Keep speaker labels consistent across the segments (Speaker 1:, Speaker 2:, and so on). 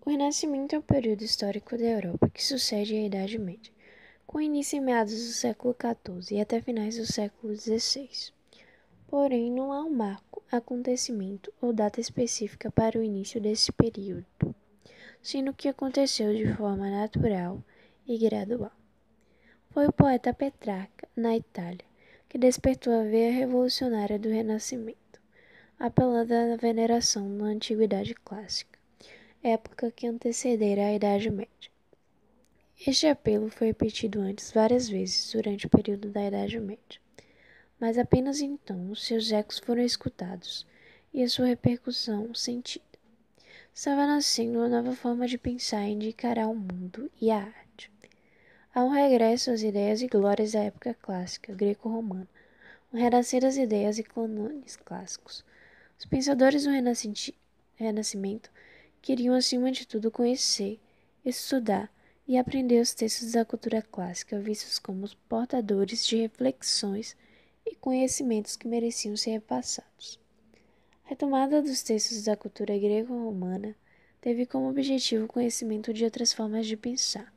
Speaker 1: O Renascimento é o período histórico da Europa que sucede à Idade Média, com início em meados do século XIV e até finais do século XVI. Porém, não há um marco, acontecimento ou data específica para o início desse período, sendo que aconteceu de forma natural e gradual. Foi o poeta Petrarca, na Itália, que despertou a veia revolucionária do Renascimento, apelando à veneração na Antiguidade Clássica, época que antecedera a Idade Média. Este apelo foi repetido antes várias vezes durante o período da Idade Média, mas apenas então os seus ecos foram escutados e a sua repercussão sentida. Estava nascendo uma nova forma de pensar e de encarar o mundo e a arte. Há um regresso às ideias e glórias da época clássica greco-romana, um renascer das ideias e cânones clássicos. Os pensadores do Renascimento queriam, acima de tudo, conhecer, estudar e aprender os textos da cultura clássica, vistos como os portadores de reflexões e conhecimentos que mereciam ser repassados. A retomada dos textos da cultura greco-romana teve como objetivo o conhecimento de outras formas de pensar,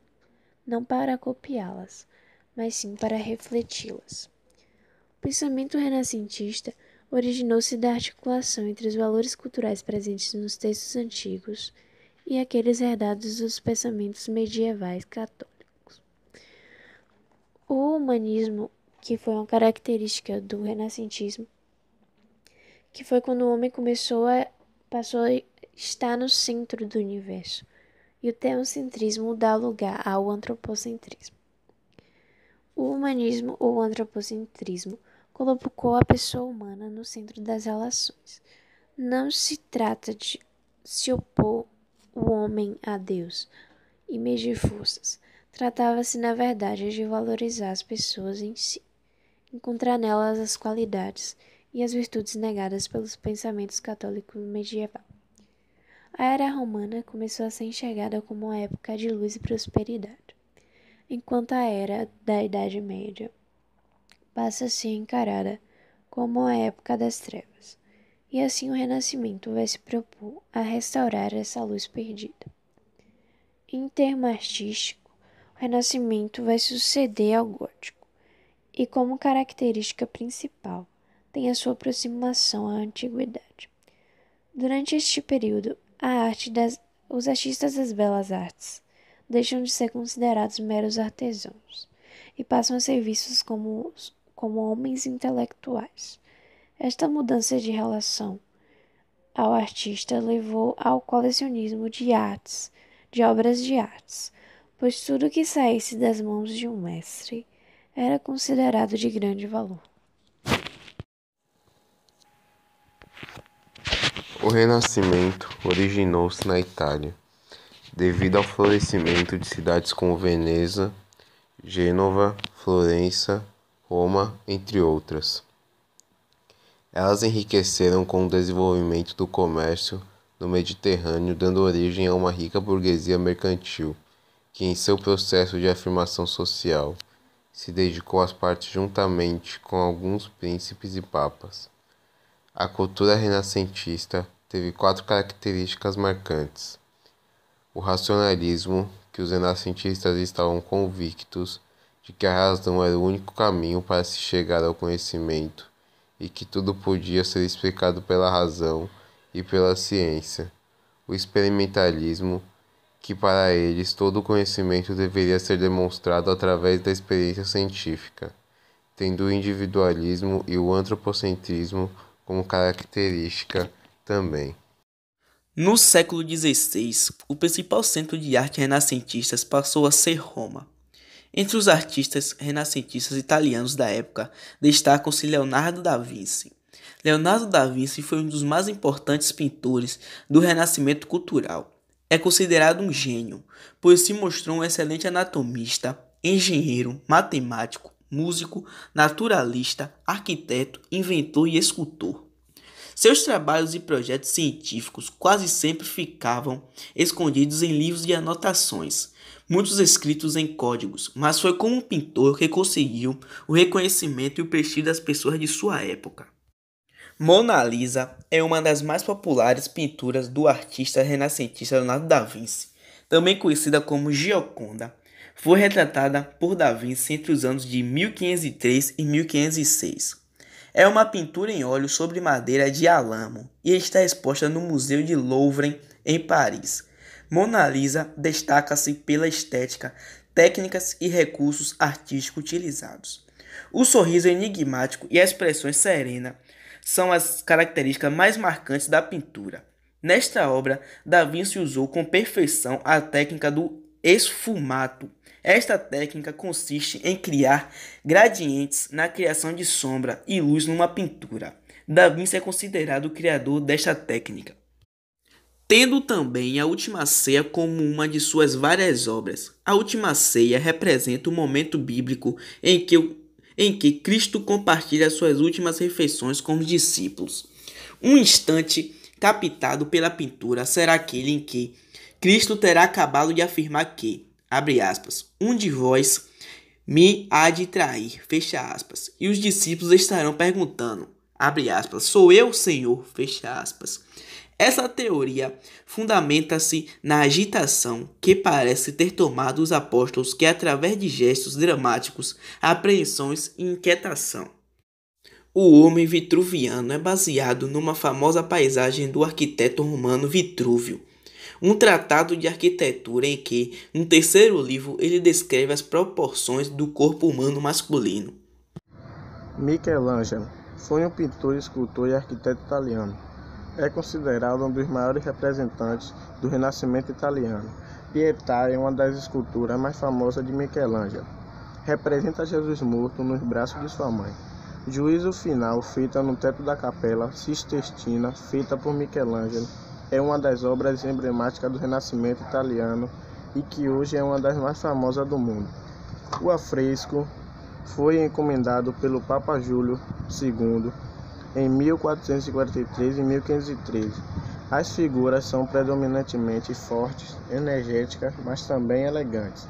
Speaker 1: não para copiá-las, mas sim para refleti-las. O pensamento renascentista originou-se da articulação entre os valores culturais presentes nos textos antigos e aqueles herdados dos pensamentos medievais católicos. O humanismo, que foi uma característica do renascentismo, que foi quando o homem passou a estar no centro do universo, e o teocentrismo dá lugar ao antropocentrismo. O humanismo ou antropocentrismo colocou a pessoa humana no centro das relações. Não se trata de se opor o homem a Deus e medir forças. Tratava-se, na verdade, de valorizar as pessoas em si, encontrar nelas as qualidades e as virtudes negadas pelos pensamentos católicos medieval. A Era Romana começou a ser enxergada como uma época de luz e prosperidade, enquanto a Era da Idade Média passa a ser encarada como a época das trevas, e assim o Renascimento vai se propor a restaurar essa luz perdida. Em termo artístico, o Renascimento vai suceder ao Gótico, e como característica principal tem a sua aproximação à Antiguidade. Durante este período, os artistas das belas artes deixam de ser considerados meros artesãos e passam a ser vistos como homens intelectuais. Esta mudança de relação ao artista levou ao colecionismo de obras de artes, pois tudo que saísse das mãos de um mestre era considerado de grande valor.
Speaker 2: O Renascimento originou-se na Itália, devido ao florescimento de cidades como Veneza, Gênova, Florença, Roma, entre outras. Elas enriqueceram com o desenvolvimento do comércio no Mediterrâneo, dando origem a uma rica burguesia mercantil, que em seu processo de afirmação social se dedicou às partes juntamente com alguns príncipes e papas. A cultura renascentista teve 4 características marcantes: o racionalismo, que os renascentistas estavam convictos de que a razão era o único caminho para se chegar ao conhecimento e que tudo podia ser explicado pela razão e pela ciência; o experimentalismo, que para eles todo o conhecimento deveria ser demonstrado através da experiência científica, tendo o individualismo e o antropocentrismo como característica também.
Speaker 3: No século XVI, o principal centro de arte renascentistas passou a ser Roma. Entre os artistas renascentistas italianos da época, destacam-se Leonardo da Vinci. Leonardo da Vinci foi um dos mais importantes pintores do Renascimento cultural. É considerado um gênio, pois se mostrou um excelente anatomista, engenheiro, matemático, músico, naturalista, arquiteto, inventor e escultor. Seus trabalhos e projetos científicos quase sempre ficavam escondidos em livros de anotações, muitos escritos em códigos, mas foi como um pintor que conseguiu o reconhecimento e o prestígio das pessoas de sua época. Mona Lisa é uma das mais populares pinturas do artista renascentista Leonardo da Vinci, também conhecida como Gioconda. Foi retratada por Da Vinci entre os anos de 1503 e 1506. É uma pintura em óleo sobre madeira de álamo e está exposta no Museu de Louvre, em Paris. Mona Lisa destaca-se pela estética, técnicas e recursos artísticos utilizados. O sorriso enigmático e a expressão serena são as características mais marcantes da pintura. Nesta obra, Da Vinci usou com perfeição a técnica do esfumato. Esta técnica consiste em criar gradientes na criação de sombra e luz numa pintura. Da Vinci é considerado o criador desta técnica, tendo também a Última Ceia como uma de suas várias obras. A Última Ceia representa o momento bíblico em que Cristo compartilha suas últimas refeições com os discípulos. Um instante captado pela pintura será aquele em que Cristo terá acabado de afirmar que, abre aspas, um de vós me há de trair, fecha aspas, e os discípulos estarão perguntando, abre aspas, sou eu, Senhor, fecha aspas. Essa teoria fundamenta-se na agitação que parece ter tomado os apóstolos que, através de gestos dramáticos, apreensões e inquietação. O Homem Vitruviano é baseado numa famosa paisagem do arquiteto romano Vitrúvio, um tratado de arquitetura em que, no terceiro livro, ele descreve as proporções do corpo humano masculino.
Speaker 4: Michelangelo foi um pintor, escultor e arquiteto italiano. É considerado um dos maiores representantes do Renascimento italiano. Pietà é uma das esculturas mais famosas de Michelangelo. Representa Jesus morto nos braços de sua mãe. Juízo Final, feita no teto da Capela Sistina, feita por Michelangelo, é uma das obras emblemáticas do Renascimento italiano e que hoje é uma das mais famosas do mundo. O afresco foi encomendado pelo Papa Júlio II em 1453 e 1513. As figuras são predominantemente fortes, energéticas, mas também elegantes.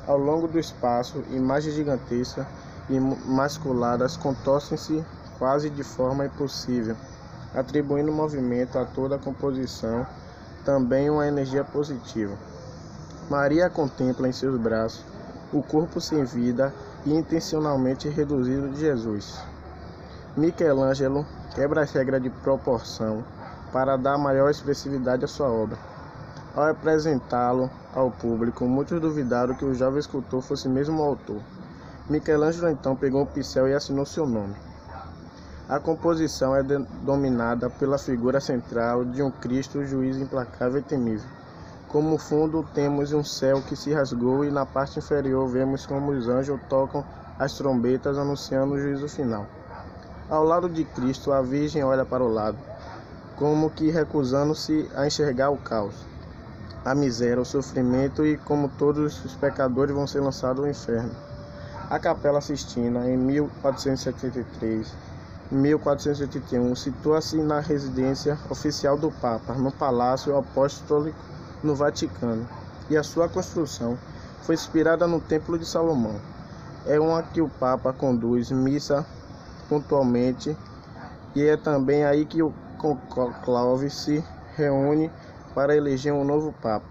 Speaker 4: Ao longo do espaço, imagens gigantescas e masculadas contorcem-se quase de forma impossível, atribuindo movimento a toda a composição, também uma energia positiva. Maria contempla em seus braços o corpo sem vida e intencionalmente reduzido de Jesus. Michelangelo quebra as regras de proporção para dar maior expressividade à sua obra. Ao apresentá-lo ao público, muitos duvidaram que o jovem escultor fosse mesmo o autor. Michelangelo então pegou um pincel e assinou seu nome. A composição é dominada pela figura central de um Cristo juiz implacável e temível. Como fundo temos um céu que se rasgou e na parte inferior vemos como os anjos tocam as trombetas anunciando o juízo final. Ao lado de Cristo, a Virgem olha para o lado, como que recusando-se a enxergar o caos, a miséria, o sofrimento e como todos os pecadores vão ser lançados ao inferno. A Capela Sistina, em 1473 e 1481, situa-se na residência oficial do Papa, no Palácio Apostólico no Vaticano, e a sua construção foi inspirada no Templo de Salomão. É uma que o Papa conduz missa pontualmente, e é também aí que o conclave se reúne para eleger um novo Papa.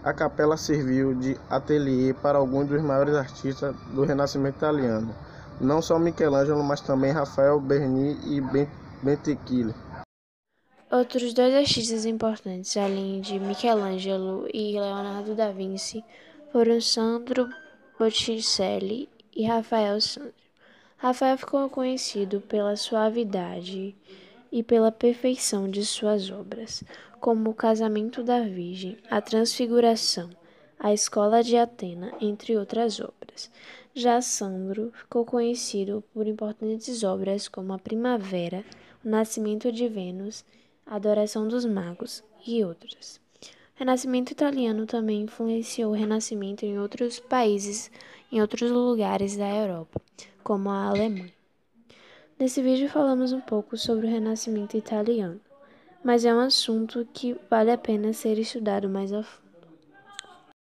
Speaker 4: A capela serviu de ateliê para alguns dos maiores artistas do Renascimento italiano, não só Michelangelo, mas também Rafael, Bernini e Botticelli.
Speaker 1: Outros dois artistas importantes, além de Michelangelo e Leonardo da Vinci, foram Sandro Botticelli e Rafael Sanzio. Rafael ficou conhecido pela suavidade e pela perfeição de suas obras, como O Casamento da Virgem, A Transfiguração, A Escola de Atena, entre outras obras. Já Sandro ficou conhecido por importantes obras como A Primavera, O Nascimento de Vênus, A Adoração dos Magos e outras. O Renascimento italiano também influenciou o Renascimento em outros países, em outros lugares da Europa, como a Alemanha. Nesse vídeo falamos um pouco sobre o Renascimento italiano, mas é um assunto que vale a pena ser estudado mais a fundo.